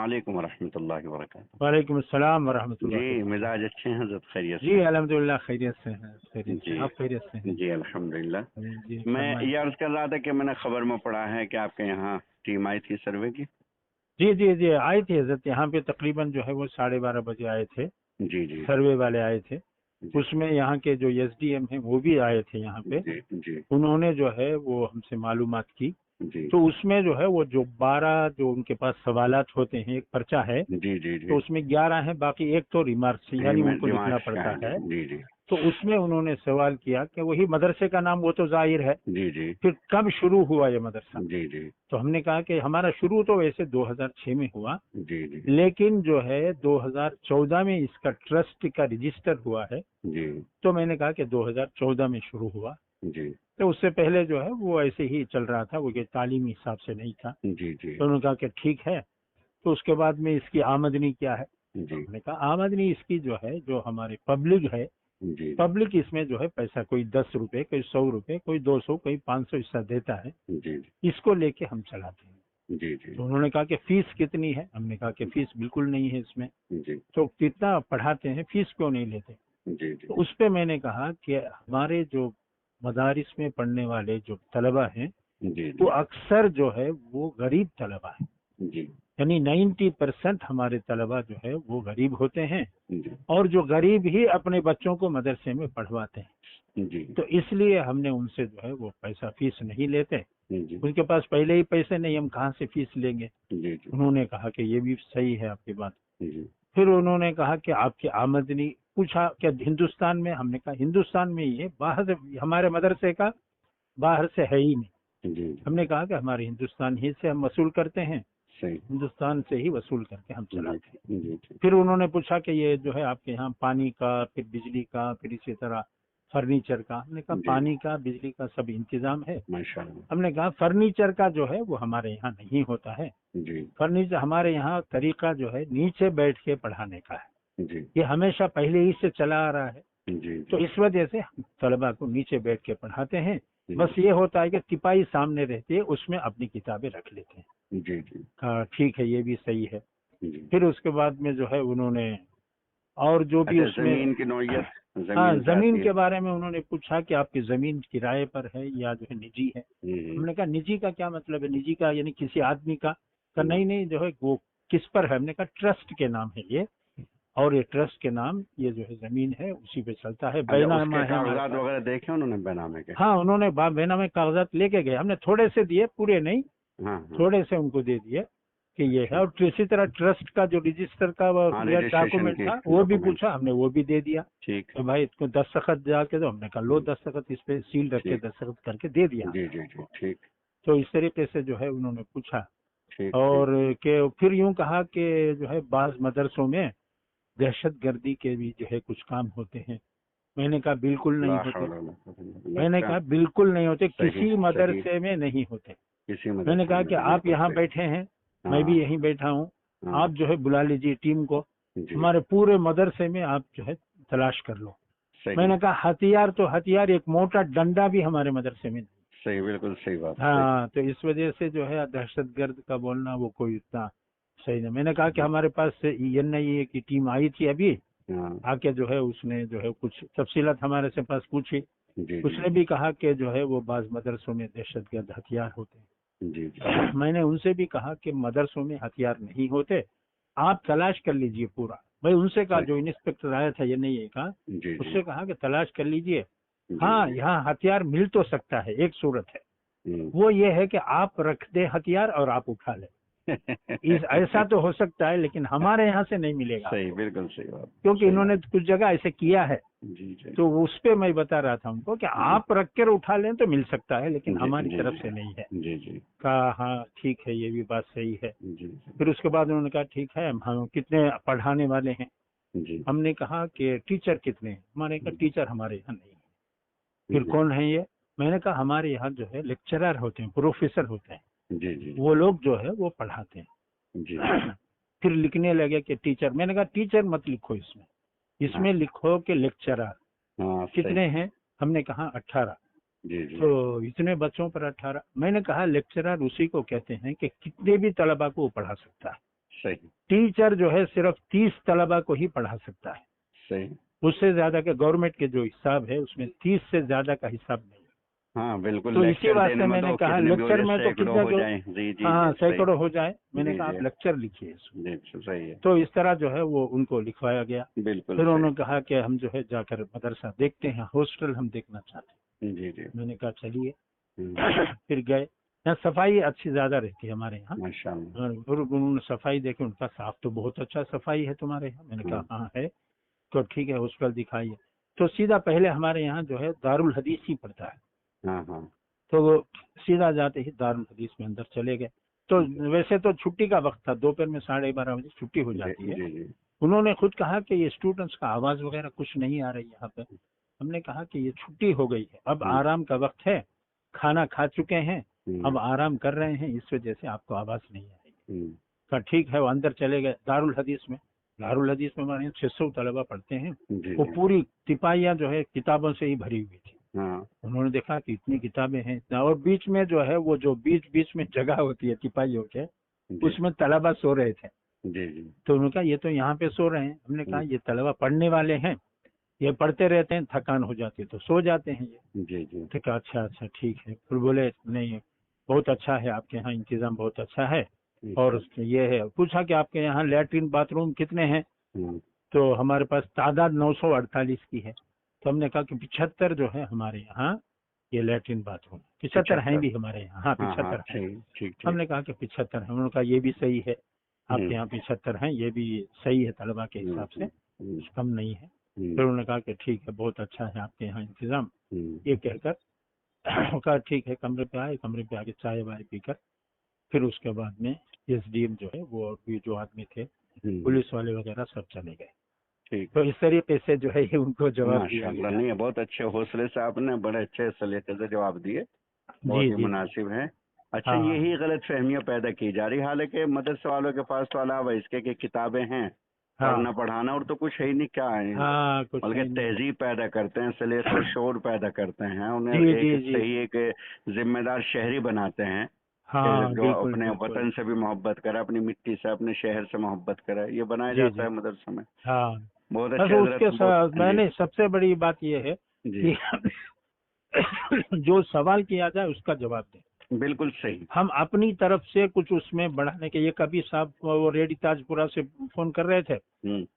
वालेकुम रहमतुल्लाहि व बरकातहू। वालेकुम अस्सलाम वरहमतुल्लाह। जी, मिजाज अच्छे हैं हज़रत, खैरियत जी से? अल्हम्दुलिल्लाह खैरियत से हैं, खैरियत से। जी आप खैरियत से हैं? जी, अल्हम्दुलिल्लाह। जी मैं फरमाएं। ये अर्ज़ कर रहा था कि मैंने खबर में पढ़ा है कि आपके यहाँ टीम आई थी सर्वे की। जी जी जी आए थे हजरत, यहाँ पे तकरीबन जो है वो 12:30 बजे आए थे। जी जी सर्वे वाले आए थे। जी उसमें यहाँ के जो एसडीएम हैं वो भी आए थे यहाँ पे। जी जी उन्होंने जो है वो हमसे मालूमात की। जी तो उसमें जो है वो जो 12 जो उनके पास सवालात होते हैं, एक पर्चा है जी जी तो जी, उसमें 11 है, बाकी एक तो रिमार्क्स यानी उनको लिखना रिमार्क्स का पड़ता है। जी है। जी जी तो उसमें उन्होंने सवाल किया कि वही मदरसे का नाम वो तो जाहिर है, जी जी फिर कब शुरू हुआ ये मदरसा। जी जी तो हमने कहा कि हमारा शुरू तो वैसे 2006 में हुआ, जी जी लेकिन जो है 2014 में इसका ट्रस्ट का रजिस्टर हुआ है। जी तो मैंने कहा कि 2014 में शुरू हुआ, जी तो उससे पहले जो है वो ऐसे ही चल रहा था, वो कि तालीमी हिसाब से नहीं था। जी जी तो उन्होंने कहा कि ठीक है। तो उसके बाद में इसकी आमदनी क्या है। तो जी हमने कहा आमदनी इसकी जो है, जो हमारे पब्लिक है, जी पब्लिक इसमें जो है पैसा कोई 10 रुपए, कोई 100 रुपए, कोई 200, कोई 500 हिस्सा देता है, जी इसको लेके हम चलाते हैं। जी जी तो उन्होंने कहा कि फीस कितनी है। हमने कहा कि फीस बिल्कुल नहीं है इसमें। जी तो कितना पढ़ाते हैं, फीस क्यों नहीं लेते। जी तो उस पे मैंने कहा कि हमारे जो मदारिस में पढ़ने वाले जो तलबा हैं जी वो जी अक्सर जो है वो गरीब तलबा है। जी यानी 90% हमारे तलबा जो है वो गरीब होते हैं, जी और जो गरीब ही अपने बच्चों को मदरसे में पढ़वाते हैं। जी तो इसलिए हमने उनसे जो है वो पैसा फीस नहीं लेते। जी उनके पास पहले ही पैसे नहीं, हम कहाँ से फीस लेंगे। जी जी उन्होंने कहा कि ये भी सही है आपकी बात। जी फिर उन्होंने कहा कि आपकी आमदनी पूछा क्या हिंदुस्तान में। हमने कहा हिंदुस्तान में ही है, बाहर से हमारे मदरसे का बाहर से है ही नहीं। जी हमने कहा कि हमारे हिंदुस्तान ही से हम वसूल करते हैं, सही। हिंदुस्तान से ही वसूल करके हम जी चलाते हैं। जी जी फिर उन्होंने पूछा कि ये जो है आपके यहाँ पानी का, फिर बिजली का, फिर इसी तरह फर्नीचर का। हमने कहा जी पानी का, बिजली का सब इंतजाम है। माशाअल्लाह। हमने कहा फर्नीचर का जो है वो हमारे यहाँ नहीं होता है। जी फर्नीचर हमारे यहाँ तरीका जो है नीचे बैठ के पढ़ाने का है, जी ये हमेशा पहले ही से चला आ रहा है। जी तो जी इस वजह से हम तलबा को नीचे बैठ के पढ़ाते हैं। जी बस ये होता है कि तिपाही सामने रहती है, उसमें अपनी किताबें रख लेते हैं। जी जी कहा ठीक है, ये भी सही है। जी। फिर उसके बाद में जो है उन्होंने और जो भी अच्छा, उसमें, जमीन की नौयत, हाँ, जमीन क्या जमीन आती है? के बारे में उन्होंने पूछा कि आपकी जमीन किराए पर है या जो है निजी है। हम्म, हमने कहा निजी का क्या मतलब है, निजी का यानी किसी आदमी का। कहा हम्म, नहीं नहीं, जो है वो किस पर है। हमने कहा ट्रस्ट के नाम है ये, और ये ट्रस्ट के नाम ये जो है जमीन है उसी पे चलता है, अच्छा, उसके बैनामा है हमारे कागजात पास। वगैरह देखे उन्होंने बेनामे के? हाँ, उन्होंने बैनामे कागजात लेके गए, हमने थोड़े से दिए, पूरे नहीं, हाँ हाँ, थोड़े से उनको दे दिए कि ये है। ठीक। और इसी तरह ट्रस्ट का जो रजिस्टर का हाँ, रजिस्ट्रेशन डॉक्यूमेंट की था वो भी डॉक्यूमेंट। पूछा, हमने वो भी दे दिया। ठीक तो भाई इसको दस्तखत जाके दो। हमने कहा लो दस्तखत, इस पे सील रख के ठीक। दस्तखत करके दे दिया जी हमने जी जी, उनको। ठीक तो इस तरीके से जो है उन्होंने पूछा। ठीक ठीक। और कि फिर यूं कहा कि जो है बाज मदरसों में दहशत गर्दी के भी जो है कुछ काम होते हैं। मैंने कहा बिल्कुल नहीं ला होते। हौला वला कुव्वता इल्ला बिल्लाह। मैंने अच्छा, कहा बिल्कुल नहीं होते, सही किसी सही, मदरसे में नहीं होते। किसी मैंने मदरसे कहा में कि नहीं, आप बिल्कुल यहाँ सही। बैठे हैं, मैं भी हाँ यहीं बैठा हूँ, हाँ, आप जो है बुला लीजिए टीम को, जी, हमारे पूरे मदरसे में आप जो है तलाश कर लो। सही मैंने कहा हथियार तो हथियार, एक मोटा डंडा भी हमारे मदरसे में नहीं। सही, बिल्कुल सही बात, सही। हाँ, तो इस वजह से जो है दहशतगर्द का बोलना वो कोई इतना सही नहीं। मैंने कहा कि हमारे पास NIA की टीम आई थी अभी, हाँ, आके जो है उसने जो है कुछ तफसीलात हमारे से पास पूछी। जी जी उसने भी कहा कि जो है वो बाज मदरसों में दहशतगर्द हथियार होते जी जी हैं। मैंने उनसे भी कहा कि मदरसों में हथियार नहीं होते, आप तलाश कर लीजिए पूरा। भाई उनसे कहा, सही, जो इंस्पेक्टर आया था NIA का, जी जी उससे कहा कि तलाश कर लीजिए। जी हाँ, जी, यहाँ हथियार मिल तो सकता है, एक सूरत है, हम्म। वो ये है कि आप रख दे हथियार और आप उठा ले। इस ऐसा तो हो सकता है, लेकिन हमारे यहाँ से नहीं मिलेगा सही, आपको, बिल्कुल सही बात, क्योंकि सही इन्होंने बात। कुछ जगह ऐसे किया है। जी जी तो उस पे मैं बता रहा था उनको कि जी आप रख कर उठा लें तो मिल सकता है, लेकिन जी हमारी जी तरफ से नहीं है। जी जी कहा हाँ ठीक है, ये भी बात सही है। जी जी फिर उसके बाद उन्होंने कहा ठीक है, हम कितने पढ़ाने वाले हैं। जी हमने कहा कि टीचर कितने हैं। हमारे कहा टीचर हमारे यहाँ नहीं है। फिर जी कौन है ये। मैंने कहा हमारे यहाँ जो है लेक्चरर होते हैं, प्रोफेसर होते हैं, जी जी वो लोग जो है वो पढ़ाते जी, हैं। फिर लिखने लगे कि टीचर। मैंने कहा टीचर मत लिखो इसमें, हाँ इसमें लिखो कि लेक्चरर। हाँ, सही। कितने हैं। हमने कहा 18। जी जी तो इतने बच्चों पर 18। मैंने कहा लेक्चरर उसी को कहते हैं कि कितने भी तलबा को वो पढ़ा सकता है। सही। टीचर जो है सिर्फ 30 तलबा को ही पढ़ा सकता है, सही। उससे ज्यादा का गवर्नमेंट के जो हिसाब है उसमें 30 से ज्यादा का हिसाब नहीं। हाँ बिल्कुल, तो इसी लेक्चर वास्ते देने में मैंने तो कहा कितने भी हो लेक्चर जाए, में तो सैकड़ों कितना हो जो, जाए। जी जी हाँ जी, सही। सैकड़ों हो जाए, मैंने जी कहा जी आप लेक्चर लिखिए इसमें। जी, सही है। तो इस तरह जो है वो उनको लिखवाया गया। बिल्कुल फिर सही। उन्होंने कहा कि हम जो है जाकर मदरसा देखते हैं, हॉस्टल हम देखना चाहते जी जी। हैं। मैंने कहा चलिए। हम्म, फिर गए। यहाँ सफाई अच्छी ज्यादा रहती है हमारे यहाँ। माशाल्लाह। और उन्होंने सफाई देखी, उनका साफ तो बहुत अच्छा सफाई है तुम्हारे यहाँ। मैंने कहा हाँ है। तो ठीक है हॉस्टल दिखाइए। तो सीधा पहले हमारे यहाँ जो है दारुल हदीस ही पड़ता है। हाँ हाँ। तो वो सीधा जाते ही दारुल हदीस में अंदर चले गए। तो वैसे तो छुट्टी का वक्त था, दोपहर में 12:30 बजे छुट्टी हो जी जाती है। जी जी। उन्होंने खुद कहा कि ये स्टूडेंट्स का आवाज वगैरह कुछ नहीं आ रही यहाँ पे। हमने कहा कि ये छुट्टी हो गई है, अब आराम का वक्त है, खाना खा चुके हैं, अब आराम कर रहे हैं, इस वजह से आपको आवाज नहीं आएगी। तो ठीक है, वो अंदर चले गए दारुल हदीस में। दारुल हदीस में हमारे 600 तलबा पढ़ते हैं। जी वो जी। पूरी तिपाहियां जो है किताबों से ही भरी हुई थी। हाँ उन्होंने देखा कि इतनी किताबें हैं इतना, और बीच में जो है वो जो बीच बीच में जगह होती है तिपाहियों के, जी उसमें तलबा सो रहे थे। जी जी। तो उन्होंने कहा ये तो यहाँ पे सो रहे हैं। हमने कहा ये तलबा पढ़ने वाले हैं, ये पढ़ते रहते हैं, थकान हो जाती है तो सो जाते हैं ये। जी जी। तो कहा अच्छा अच्छा ठीक है। फिर बोले नहीं बहुत अच्छा है, आपके यहाँ इंतजाम बहुत अच्छा है। और ये है, पूछा कि आपके यहाँ लैट्रिन बाथरूम कितने हैं। तो हमारे पास तादाद 948 की है। तो हमने कहा कि 75 जो है हमारे यहाँ ये लैट्रिन बाथरूम, 75 हैं भी हमारे यहाँ। हाँ हाँ हाँ, 75 हैं। ठीक ठीक ठीक। हमने कहा कि 75 है। उन्होंने कहा ये भी सही है, आपके यहाँ 75 हैं, ये भी सही है तलबा के हिसाब से, कुछ कम नहीं है। फिर उन्होंने कहा कि ठीक है बहुत अच्छा है आपके यहाँ इंतजाम। ये कहकर कहा ठीक है, कमरे पे आए, कमरे पे आके चाय वाय पीकर फिर उसके बाद में एसडीएम जो है वो और भी जो आदमी थे, पुलिस वाले वगैरह सब चले गए। ठीक। तो इस तरीके से जो है ये उनको जवाब दिया माशाल्लाह, गया। नहीं बहुत अच्छे हौसले से आपने बड़े अच्छे सलीके से जवाब दिए, बहुत जी ही जी मुनासिब है। अच्छा, हाँ यही गलत फहमियाँ पैदा की जा रही, हालांकि मदरसे वालों के पास तो अलावा इसके की किताबें हैं, पढ़ना हाँ पढ़ाना और तो कुछ है ही नहीं, क्या है, हाँ कुछ बल्कि है नहीं। तहजीब पैदा करते हैं, सलीका और शौर पैदा करते हैं, उन्हें जी एक जी जी सही एक जिम्मेदार शहरी बनाते हैं कि हाँ जो बिल्कुल अपने बिल्कुल। वतन से भी मोहब्बत करे, अपनी मिट्टी से, अपने शहर से मोहब्बत करे, ये बनाया जी जाता जी है मदरसे में। हाँ। बहुत बस अच्छे हजरत, उसके बहुत। साथ जी मैंने सबसे बड़ी बात ये है जी। कि जो सवाल किया जाए उसका जवाब दें। बिल्कुल सही। हम अपनी तरफ से कुछ उसमें बढ़ाने के, ये कभी साहब वो रेडी ताजपुरा से फोन कर रहे थे,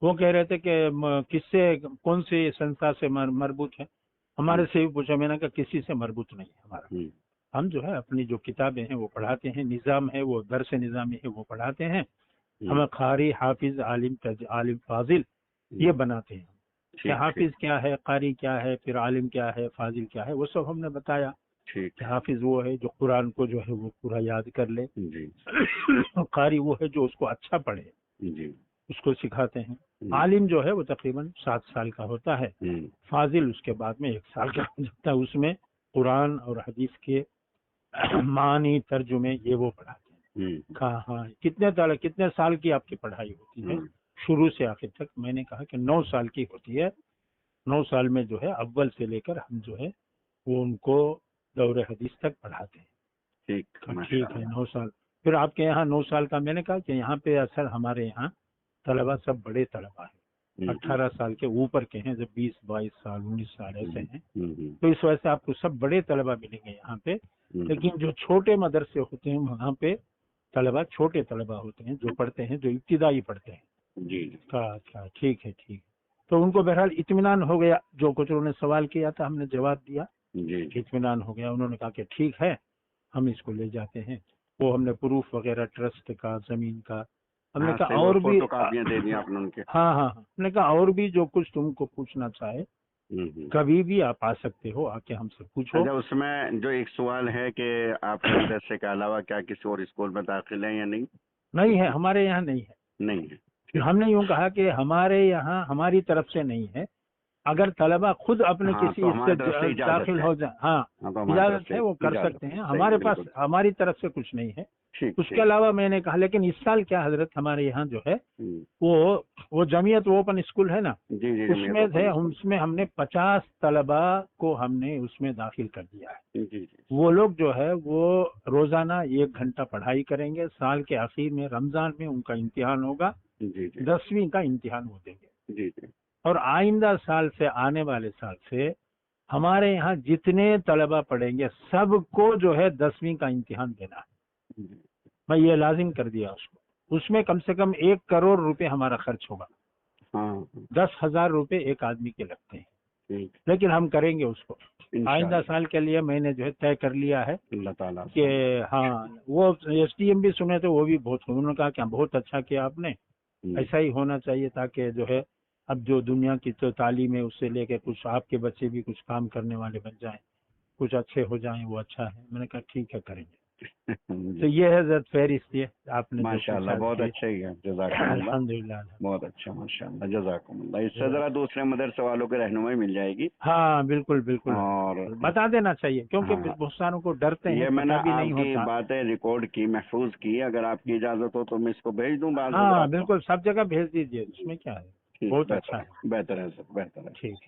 वो कह रहे थे कि किससे कौन सी संस्था से मरबूत है। हमारे से भी पूछा, मैंने कहा किसी से मरबूत नहीं है हमारा। हम जो है अपनी जो किताबें हैं वो पढ़ाते हैं, निज़ाम है वो दरस निज़ामी है वो पढ़ाते हैं। हम कारी हाफिज आलिम आलिम फाजिल ये बनाते हैं कि ठीक ठीक हाफिज क्या है, कारी क्या है, फिर आलिम क्या है, फाजिल क्या है, वो सब हमने बताया। ठीक। कि हाफिज वो है जो कुरान को जो है वो पूरा याद कर ले। जी कारी वो है जो उसको अच्छा पढ़े, जी। उसको सिखाते हैं। आलिम जो है वो तकरीबन 7 साल का होता है। फाजिल उसके बाद में 1 साल का हो जाता है। उसमें कुरान और हदीस के मानी तर्जुमे ये वो पढ़ाते हैं। कहा हाँ कितने साल की आपकी पढ़ाई होती है शुरू से आखिर तक। मैंने कहा कि 9 साल की होती है। 9 साल में जो है अव्वल से लेकर हम जो है वो उनको दौरे हदीस तक पढ़ाते हैं। ठीक। ठीक है 9 साल। फिर आपके यहाँ 9 साल का, मैंने कहा कि यहाँ पे असल हमारे यहाँ तलबा सब बड़े तलबा है, 18 साल के ऊपर के हैं, जब 20-22 साल 19 साल ऐसे हैं। तो इस वजह से आपको सब बड़े तलबा मिलेंगे यहाँ पे। लेकिन जो छोटे मदरसे होते हैं वहाँ पे तलबा छोटे तलबा होते हैं, जो पढ़ते हैं, जो इब्तिदाई पढ़ते हैं। जी। अच्छा ठीक है ठीक है। तो उनको बहरहाल इत्मीनान हो गया, जो कुछ उन्होंने सवाल किया था हमने जवाब दिया, जी। इत्मीनान हो गया। उन्होंने कहा कि ठीक है हम इसको ले जाते हैं। वो हमने प्रूफ वगैरह ट्रस्ट का, जमीन का, हमने हाँ, कहा सही, वो और भी फोटो कापियां दे दी आपने उनके। हाँ हाँ हमने कहा और भी जो कुछ तुमको पूछना चाहे कभी भी आप आ सकते हो, आके हमसे पूछो। अच्छा, उसमें जो एक सवाल है कि आपके मदरसे के अलावा क्या किसी और स्कूल में दाखिल है या नहीं? नहीं है, हमारे यहाँ नहीं है। नहीं है। हमने यूँ कहा कि हमारे यहाँ हमारी तरफ से नहीं है, अगर तलबा खुद अपने हाँ, किसी तो हमारी इससे तरफ से इजाजत दाखिल है। हो जाए, हाँ हाँ, तो हमारी तरफ इजाजत से है, वो कर इजाजत सकते हैं। है। हमारे सही, पास बिल्कुल हमारी तरफ से कुछ नहीं है। ठीक उसके ठीक। अलावा मैंने कहा, लेकिन इस साल क्या हजरत हमारे यहाँ जो है वो जमीयत ओपन स्कूल है ना, जी जी जी, मेरे उसमें थे, को उसमें हमने 50 तलबा को हमने उसमें दाखिल कर दिया है। जी जी। वो लोग जो है वो रोजाना 1 घंटा पढ़ाई करेंगे। साल के आखिर में रमजान में उनका इम्तिहान होगा, जी जी 10वीं का इम्तिहान वो देंगे। जी जी और आइंदा साल से, आने वाले साल से हमारे यहाँ जितने तलबा पढ़ेंगे सबको जो है 10वीं का इम्तिहान देना है। जी। मैं ये लाजिम कर दिया उसको। उसमें कम से कम 1 करोड़ रुपए हमारा खर्च होगा। हाँ 10,000 रुपए एक आदमी के लगते हैं, ठीक, लेकिन हम करेंगे उसको। आइंदा इंशाअल्लाह साल के लिए मैंने जो है तय कर लिया है अल्लाह ताला कि से। हाँ, वो एसडीएम भी सुने तो वो भी बहुत, उन्होंने कहा क्या बहुत अच्छा किया आपने, ऐसा ही होना चाहिए, ताकि जो है अब जो दुनिया की तो तालीम है उससे लेके कुछ आपके बच्चे भी कुछ काम करने वाले बन जाएं, कुछ अच्छे हो जाएं, वो अच्छा है। मैंने कहा ठीक है, करेंगे। तो जी, ये है जरा फहरिस्त है आपने जो माशाअल्लाह, पूछा बहुत जी। अच्छा ही है, जज़ाकमुल्लाह। अल्हम्दुलिल्लाह। बहुत अच्छा, माशाअल्लाह, जज़ाकमुल्लाह। इससे जज़ाक- ज़रा दूसरे मदरसे वालों की रहनुमाई मिल जाएगी। हाँ बिल्कुल बिल्कुल, और बता देना चाहिए, क्योंकि हाँ, बहुत सारों को डरते हैं, ये मैंने पता भी नहीं आपकी होता। बातें रिकॉर्ड की, महफूज की। अगर आपकी इजाज़त हो तो मैं इसको भेज दूं बाल हाँ हज़रात को। बिल्कुल, सब जगह भेज दीजिए, उसमें क्या है, ठीक, बहुत अच्छा बेहतर है। है, बेहतर है सर, बेहतर है। ठीक है।